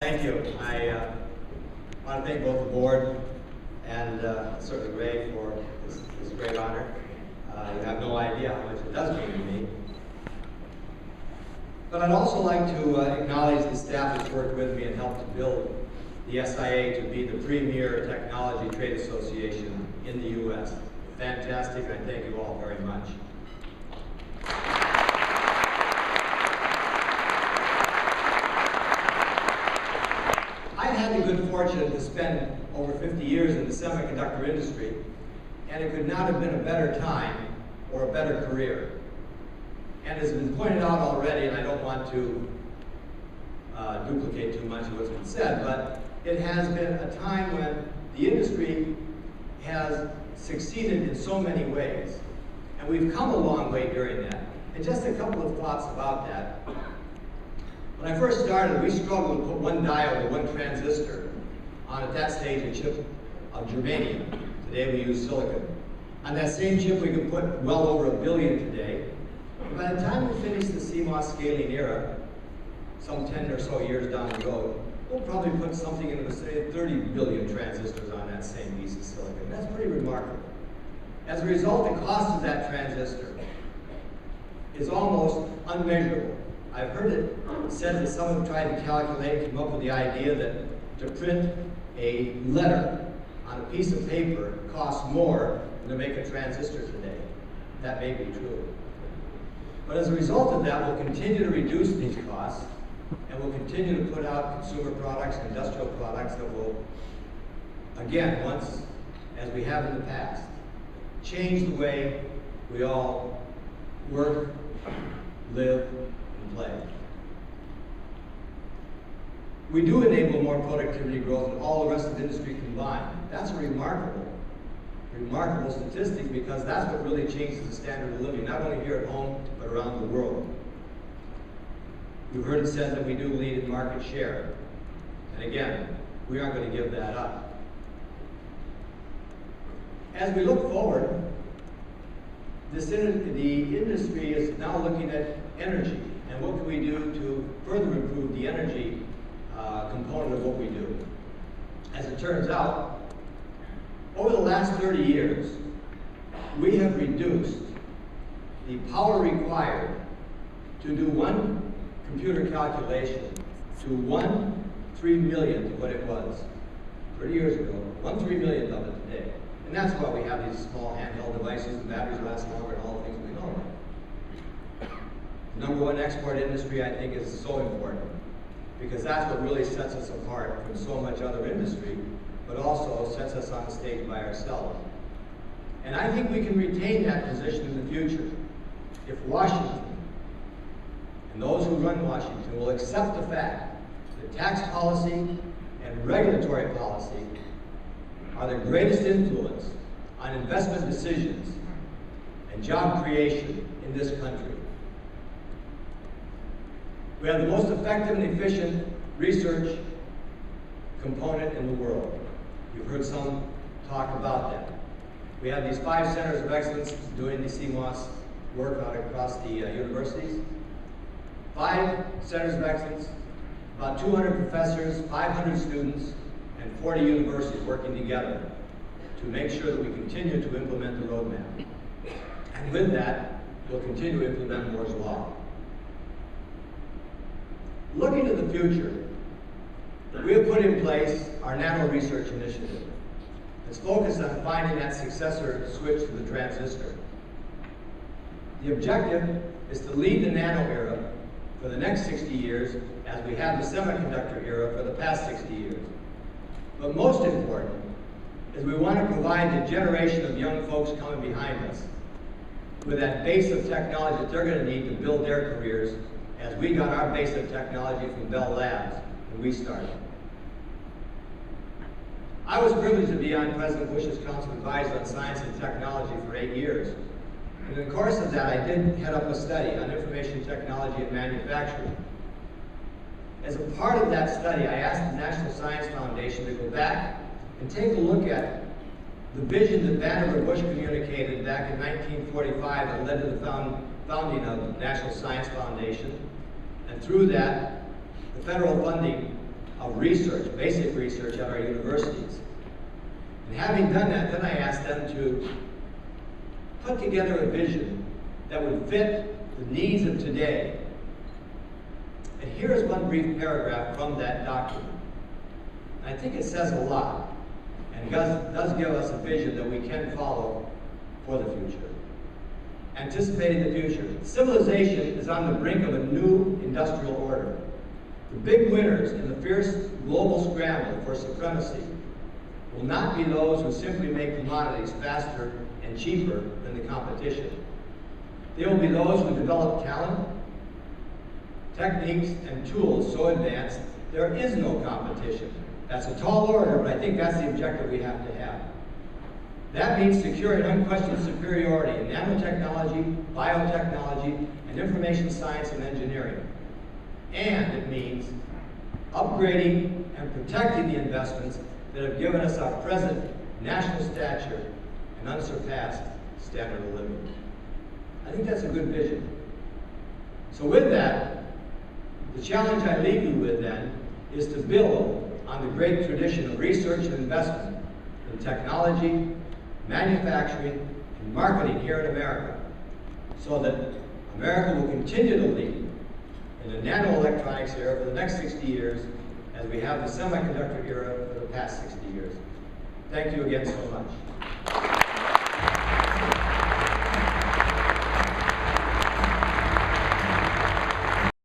Thank you. I want to thank both the board and certainly Ray for this great honor. You have no idea how much it does mean to me. But I'd also like to acknowledge the staff that's worked with me and helped to build the SIA to be the premier technology trade association in the U.S. Fantastic, and I thank you all very much. I've had the good fortune to spend over 50 years in the semiconductor industry, and it could not have been a better time or a better career. And as has been pointed out already, and I don't want to duplicate too much of what's been said, but it has been a time when the industry has succeeded in so many ways. And we've come a long way during that. And just a couple of thoughts about that. When I first started, we struggled to put one diode or one transistor on, at that stage, a chip of germanium. Today we use silicon. On that same chip, we could put well over 1 billion today. And by the time we finish the CMOS scaling era, some 10 or so years down the road, we'll probably put something in the vicinity of 30 billion transistors on that same piece of silicon. That's pretty remarkable. As a result, the cost of that transistor is almost unmeasurable. I've heard it said that someone tried to calculate, came up with the idea that to print a letter on a piece of paper costs more than to make a transistor today. That may be true. But as a result of that, we'll continue to reduce these costs, and we'll continue to put out consumer products, industrial products that will, again, once, as we have in the past, change the way we all work, live, and play. We do enable more productivity growth than all the rest of the industry combined. That's a remarkable statistic, because that's what really changes the standard of living, not only here at home, but around the world. You've heard it said that we do lead in market share. And again, we aren't going to give that up. As we look forward, the industry is now looking at energy, and what can we do to further improve the energy component of what we do. As it turns out, over the last 30 years, we have reduced the power required to do one computer calculation to 1/3,000,000th of what it was 30 years ago, 1/3,000,000th of it today. And that's why we have these small handheld devices, the batteries last longer, and all the things we know about. The #1 export industry, I think, is so important, because that's what really sets us apart from so much other industry, but also sets us on the stage by ourselves. And I think we can retain that position in the future if Washington and those who run Washington will accept the fact that tax policy and regulatory policy are the greatest influence on investment decisions and job creation in this country. We have the most effective and efficient research component in the world. You've heard some talk about that. We have these 5 centers of excellence doing the CMOS work out across the universities. 5 centers of excellence, about 200 professors, 500 students, and 40 universities working together to make sure that we continue to implement the roadmap. And with that, we'll continue to implement Moore's Law. Looking to the future, we have put in place our Nano Research Initiative. It's focused on finding that successor switch to the transistor. The objective is to lead the nano era for the next 60 years as we have the semiconductor era for the past 60 years. But most important is we want to provide the generation of young folks coming behind us with that base of technology that they're going to need to build their careers, as we got our base of technology from Bell Labs when we started. I was privileged to be on President Bush's Council Advisor on Science and Technology for 8 years. And in the course of that, I did head up a study on information technology and manufacturing. As a part of that study, I asked the National Science Foundation to go back and take a look at the vision that Vannevar Bush communicated back in 1945 that led to the founding of the National Science Foundation. And through that, the federal funding of research, basic research at our universities. And having done that, then I asked them to put together a vision that would fit the needs of today. And here is one brief paragraph from that document. I think it says a lot, and does give us a vision that we can follow for the future. Anticipating the future. Civilization is on the brink of a new industrial order. The big winners in the fierce global scramble for supremacy will not be those who simply make commodities faster and cheaper than the competition. They will be those who develop talent, techniques, and tools so advanced there is no competition. That's a tall order, but I think that's the objective we have to have. That means securing unquestioned superiority in nanotechnology, biotechnology, and information science and engineering. And it means upgrading and protecting the investments that have given us our present national stature and unsurpassed standard of living. I think that's a good vision. So with that, the challenge I leave you with then is to build on the great tradition of research and investment in technology, manufacturing, and marketing here in America, so that America will continue to lead in the nanoelectronics era for the next 60 years as we have the semiconductor era for the past 60 years. Thank you again so much.